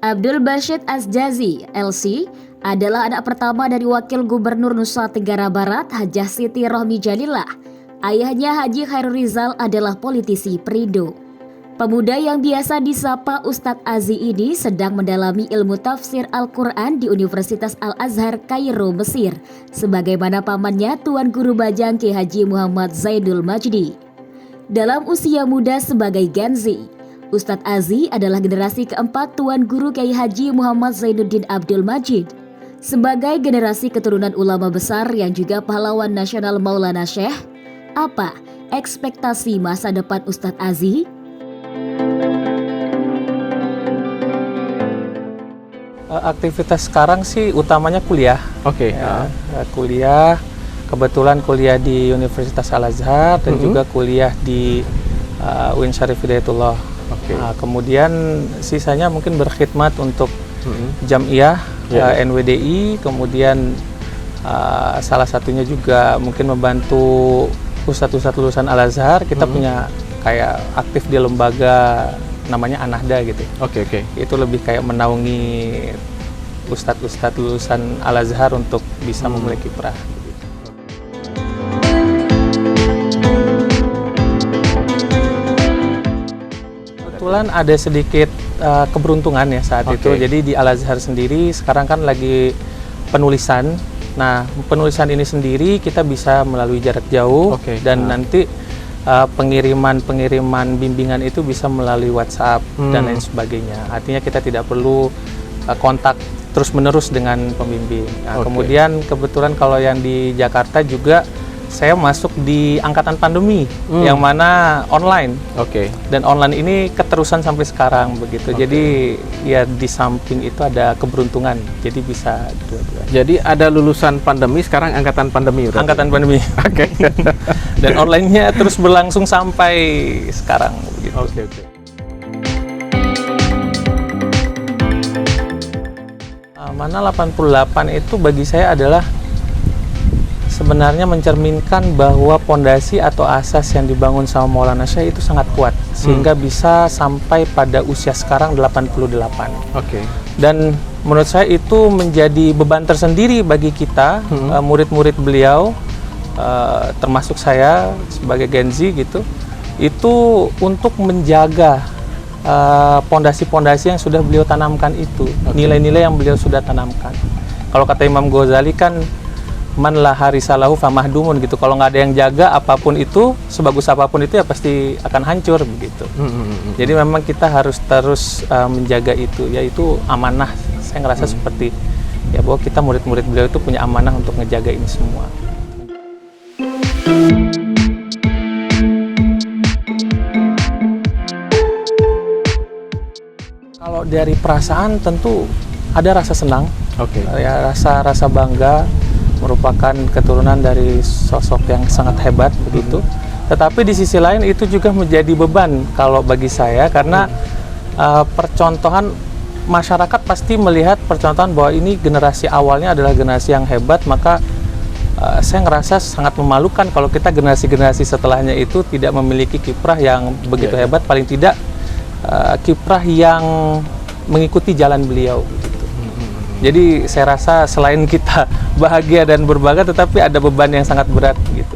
Abdul Basit Asjazi, LC, adalah anak pertama dari Wakil Gubernur Nusa Tenggara Barat, Hajah Siti Rohmi Jalillah. Ayahnya Haji Khairul Rizal adalah politisi Perindo. Pemuda yang biasa disapa Ustadz Azi ini sedang mendalami ilmu tafsir Al-Quran di Universitas Al-Azhar, Kairo, Mesir, sebagaimana pamannya Tuan Guru Bajang Kiai Haji Muhammad Zaidul Majdi. Dalam usia muda sebagai Gen Z, Ustadz Azi adalah generasi keempat Tuan Guru Kiai Haji Muhammad Zainuddin Abdul Majid. Sebagai generasi keturunan ulama besar yang juga pahlawan nasional Maulana Syekh, apa ekspektasi masa depan Ustadz Azi? Aktivitas sekarang sih utamanya kuliah. Oke. Kuliah, kebetulan kuliah di Universitas Al-Azhar dan juga kuliah di UIN Syarif Hidayatullah. Kemudian sisanya mungkin berkhidmat untuk Jam'iyah, NWDI, kemudian salah satunya juga mungkin membantu ustadz-ustadz lulusan Al-Azhar. Kita punya kayak aktif di lembaga namanya Anahda gitu. Oke. Itu lebih kayak menaungi ustadz-ustadz lulusan Al-Azhar untuk bisa memulai kiprah. Kebetulan ada sedikit keberuntungan ya saat itu. Jadi di Al-Azhar sendiri sekarang kan lagi penulisan. Nah, penulisan ini sendiri kita bisa melalui jarak jauh dan nanti pengiriman bimbingan itu bisa melalui WhatsApp dan lain sebagainya. Artinya kita tidak perlu kontak terus-menerus dengan pembimbing. Nah, kemudian kebetulan kalau yang di Jakarta juga saya masuk di angkatan pandemi yang mana online. Dan online ini keterusan sampai sekarang begitu. Jadi ya di samping itu ada keberuntungan. Jadi bisa dua-duanya. Jadi ada lulusan pandemi, sekarang angkatan pandemi. Angkatan pandemi. Dan online-nya terus berlangsung sampai sekarang begitu. Mana 88 itu bagi saya adalah sebenarnya mencerminkan bahwa pondasi atau asas yang dibangun sama Maulana Syekh itu sangat kuat sehingga bisa sampai pada usia sekarang 88. Dan menurut saya itu menjadi beban tersendiri bagi kita murid-murid beliau, termasuk saya sebagai Gen Z gitu, itu untuk menjaga pondasi-pondasi yang sudah beliau tanamkan itu, nilai-nilai yang beliau sudah tanamkan. Kalau kata Imam Ghazali kan man la harisalahu famahdumun gitu. Kalau nggak ada yang jaga apapun itu, sebagus apapun itu ya pasti akan hancur begitu. Jadi memang kita harus terus menjaga itu, yaitu amanah. Saya ngerasa seperti ya bahwa kita murid-murid beliau itu punya amanah untuk ngejaga ini semua. Kalau dari perasaan tentu ada rasa senang, ya rasa bangga, merupakan keturunan dari sosok yang sangat hebat begitu. Tetapi di sisi lain itu juga menjadi beban kalau bagi saya karena percontohan masyarakat pasti melihat percontohan bahwa ini generasi awalnya adalah generasi yang hebat, maka saya ngerasa sangat memalukan kalau kita generasi-generasi setelahnya itu tidak memiliki kiprah yang begitu hebat, paling tidak kiprah yang mengikuti jalan beliau. Jadi saya rasa selain kita bahagia dan berbangga, tetapi ada beban yang sangat berat gitu.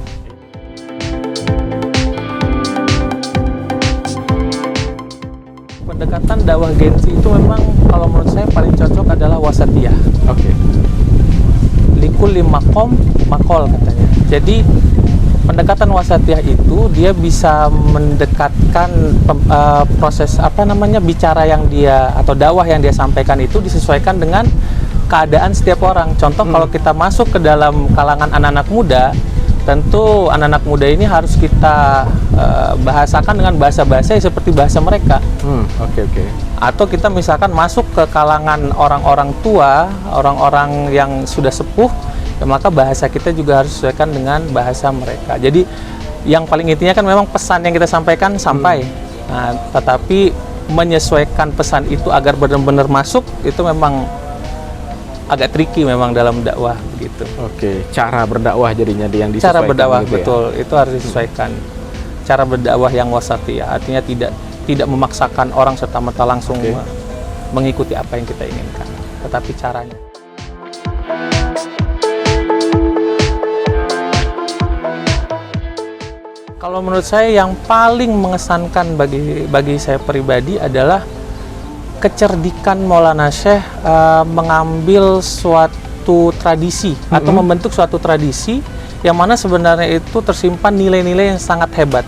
Pendekatan dakwah Gen Z itu memang kalau menurut saya paling cocok adalah wasatiyah. Likul makom makol katanya. Jadi pendekatan wasatiyah itu dia bisa mendekatkan proses bicara yang dia atau dakwah yang dia sampaikan itu disesuaikan dengan keadaan setiap orang. Contoh kalau kita masuk ke dalam kalangan anak-anak muda, tentu anak-anak muda ini harus kita bahasakan dengan bahasa-bahasa seperti bahasa mereka. Atau kita misalkan masuk ke kalangan orang-orang tua, orang-orang yang sudah sepuh, ya maka bahasa kita juga harus sesuaikan dengan bahasa mereka. Jadi yang paling intinya kan memang pesan yang kita sampaikan sampai. Nah, tetapi menyesuaikan pesan itu agar benar-benar masuk itu memang agak tricky memang dalam dakwah begitu. Cara berdakwah jadinya yang disesuaikan. Cara berdakwah gitu betul, itu harus disesuaikan. Cara berdakwah yang wasatiyah, artinya tidak memaksakan orang serta-merta langsung mengikuti apa yang kita inginkan, tetapi caranya. Kalau menurut saya yang paling mengesankan bagi saya pribadi adalah kecerdikan Maulana Syekh mengambil suatu tradisi atau membentuk suatu tradisi yang mana sebenarnya itu tersimpan nilai-nilai yang sangat hebat.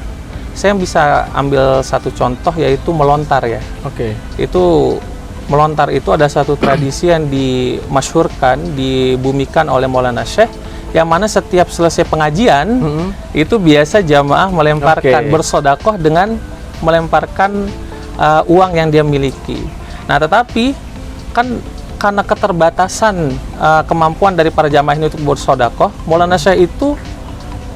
Saya bisa ambil satu contoh, yaitu melontar ya. Oke. Itu melontar itu ada satu tradisi yang dimasyhurkan, dibumikan oleh Maulana Syekh, yang mana setiap selesai pengajian itu biasa jamaah melemparkan bersodakoh dengan melemparkan uang yang dia miliki. Nah, tetapi kan karena keterbatasan kemampuan dari para jamaah ini untuk bersodakoh, Maulana Syekh itu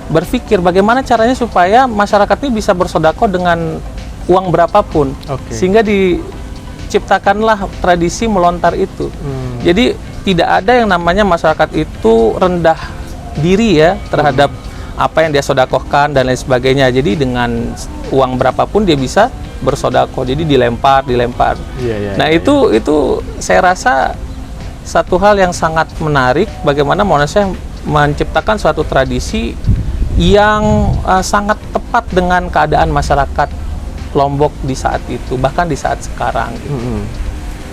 berpikir bagaimana caranya supaya masyarakat ini bisa bersodakoh dengan uang berapapun, sehingga diciptakanlah tradisi melontar itu. Jadi tidak ada yang namanya masyarakat itu rendah diri ya terhadap apa yang dia sodakohkan dan lain sebagainya. Jadi dengan uang berapapun dia bisa bersodakoh. Jadi dilempar. Nah itu saya rasa satu hal yang sangat menarik, bagaimana Maulana Syekh menciptakan suatu tradisi yang sangat tepat dengan keadaan masyarakat Lombok di saat itu, bahkan di saat sekarang.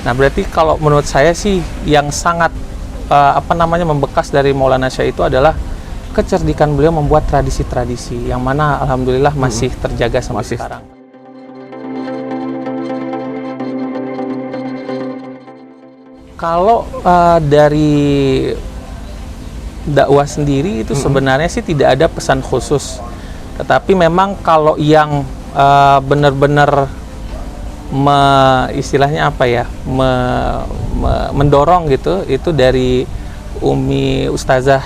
Nah, berarti kalau menurut saya sih yang sangat membekas dari Maulana Syekh itu adalah kecerdikan beliau membuat tradisi-tradisi yang mana alhamdulillah masih terjaga sampai sekarang. Kalau dari dakwah sendiri itu sebenarnya sih tidak ada pesan khusus, tetapi memang kalau yang benar-benar istilahnya apa ya, mendorong gitu, itu dari Umi Ustazah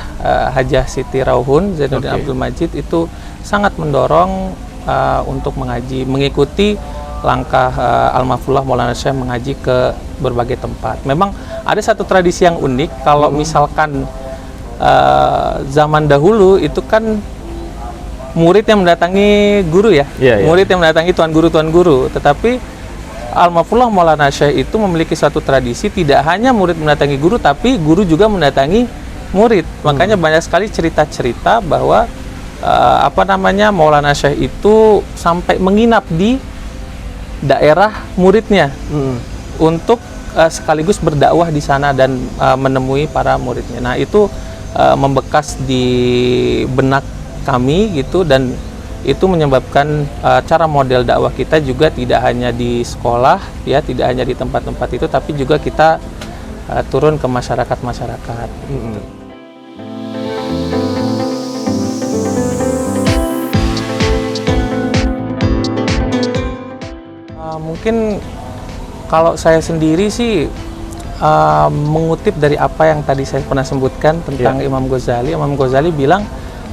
Hajah Siti Rauhun Zainuddin Abdul Majid, itu sangat mendorong untuk mengaji, mengikuti langkah Al-Mafullah Maulana Syekh mengaji ke berbagai tempat. Memang ada satu tradisi yang unik, kalau misalkan zaman dahulu itu kan murid yang mendatangi guru ya, murid yang mendatangi tuan guru, tetapi Al-Mafullah Maulana Syekh itu memiliki suatu tradisi, tidak hanya murid mendatangi guru, tapi guru juga mendatangi murid. Makanya banyak sekali cerita-cerita bahwa Maulana Syekh itu sampai menginap di daerah muridnya untuk sekaligus berdakwah di sana dan menemui para muridnya. Nah, itu membekas di benak kami gitu, dan itu menyebabkan cara model dakwah kita juga tidak hanya di sekolah ya, tidak hanya di tempat-tempat itu, tapi juga kita turun ke masyarakat-masyarakat. Mungkin kalau saya sendiri sih mengutip dari apa yang tadi saya pernah sebutkan tentang Imam Ghazali. Imam Ghazali bilang,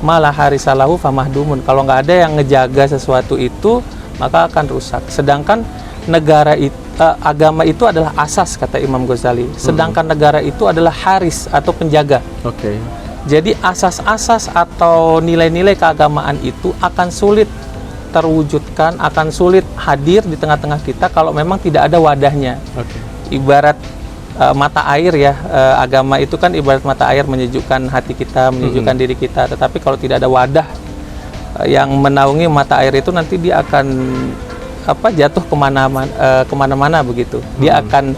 malah harisalahu famahdumun, kalau nggak ada yang ngejaga sesuatu itu maka akan rusak. Sedangkan negara itu, agama itu adalah asas, kata Imam Ghazali, sedangkan negara itu adalah haris atau penjaga. Jadi asas-asas atau nilai-nilai keagamaan itu akan sulit terwujudkan, akan sulit hadir di tengah-tengah kita kalau memang tidak ada wadahnya. Ibarat mata air ya, agama itu kan ibarat mata air, menyejukkan hati kita, menyejukkan diri kita. Tetapi kalau tidak ada wadah yang menaungi mata air itu, nanti dia akan jatuh kemana-mana begitu. Dia akan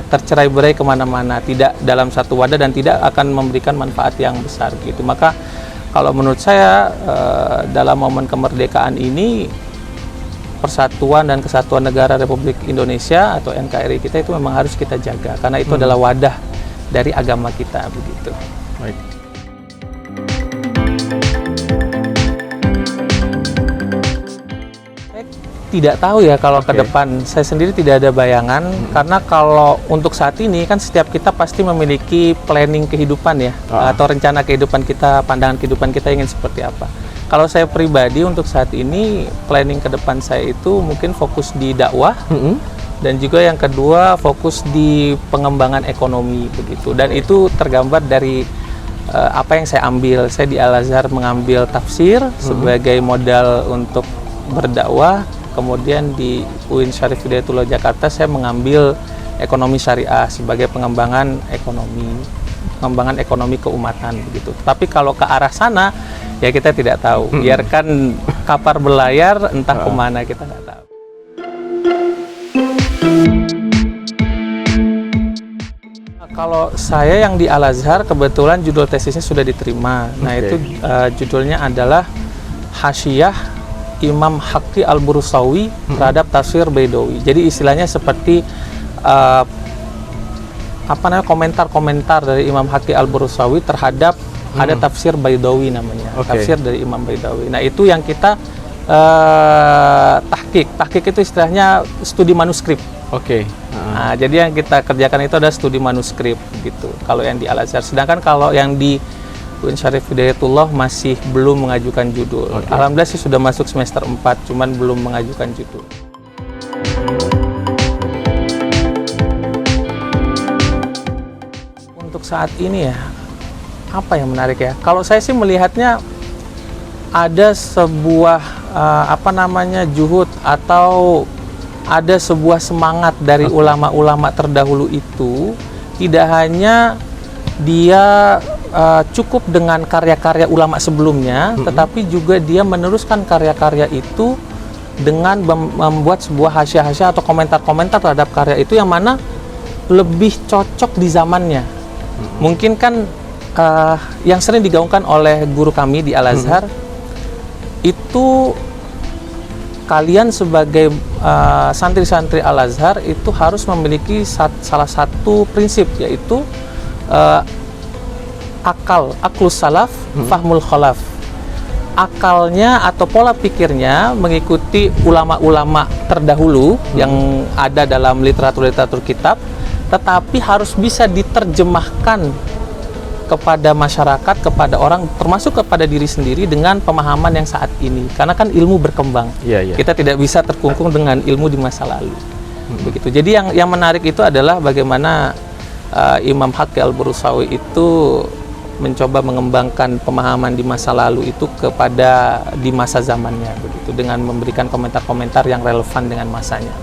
tercerai-berai kemana-mana, tidak dalam satu wadah dan tidak akan memberikan manfaat yang besar gitu. Maka kalau menurut saya dalam momen kemerdekaan ini, Persatuan dan Kesatuan Negara Republik Indonesia atau NKRI kita itu memang harus kita jaga, karena itu adalah wadah dari agama kita begitu. Baik. Saya tidak tahu ya kalau ke depan, saya sendiri tidak ada bayangan, karena kalau untuk saat ini kan setiap kita pasti memiliki planning kehidupan ya, atau rencana kehidupan kita, pandangan kehidupan kita ingin seperti apa. Kalau saya pribadi untuk saat ini, planning ke depan saya itu mungkin fokus di dakwah, dan juga yang kedua fokus di pengembangan ekonomi begitu. Dan itu tergambar dari apa yang saya ambil. Saya di Al-Azhar mengambil tafsir sebagai modal untuk berdakwah, kemudian di UIN Syarif Hidayatullah Jakarta saya mengambil ekonomi syariah sebagai pengembangan ekonomi keumatan begitu. Tapi kalau ke arah sana ya kita tidak tahu. Biarkan kapar berlayar entah kemana, kita nggak tahu. Kalau saya yang di Al-Azhar kebetulan judul tesisnya sudah diterima. Nah itu judulnya adalah Hasyiyah Imam Haqqi Al-Bursawi terhadap tafsir Baidawi. Jadi istilahnya seperti komentar-komentar dari Imam Haqqi Al-Bursawi terhadap ada tafsir Baidawi namanya, tafsir dari Imam Baidawi. Nah itu yang kita tahqiq itu istilahnya studi manuskrip. Nah, jadi yang kita kerjakan itu ada studi manuskrip gitu. Kalau yang di Al-Azhar, sedangkan kalau yang di UIN Syarif Hidayatullah masih belum mengajukan judul. Alhamdulillah sih sudah masuk semester 4, cuman belum mengajukan judul. Untuk saat ini ya, apa yang menarik ya? Kalau saya sih melihatnya ada sebuah juhud atau ada sebuah semangat dari ulama-ulama terdahulu itu, tidak hanya dia cukup dengan karya-karya ulama sebelumnya, tetapi juga dia meneruskan karya-karya itu dengan membuat sebuah hasyiah-hasyiah atau komentar-komentar terhadap karya itu yang mana lebih cocok di zamannya. Mungkin kan yang sering digaungkan oleh guru kami di Al-Azhar itu kalian sebagai santri-santri Al-Azhar itu harus memiliki salah satu prinsip, yaitu aklus salaf, fahmul khalaf. Akalnya atau pola pikirnya mengikuti ulama-ulama terdahulu yang ada dalam literatur-literatur kitab, tetapi harus bisa diterjemahkan kepada masyarakat, kepada orang, termasuk kepada diri sendiri dengan pemahaman yang saat ini. Karena kan ilmu berkembang. Kita tidak bisa terkungkung dengan ilmu di masa lalu. Begitu. Jadi yang menarik itu adalah bagaimana Imam Haqqi Al-Bursawi itu mencoba mengembangkan pemahaman di masa lalu itu kepada di masa zamannya begitu, dengan memberikan komentar-komentar yang relevan dengan masanya.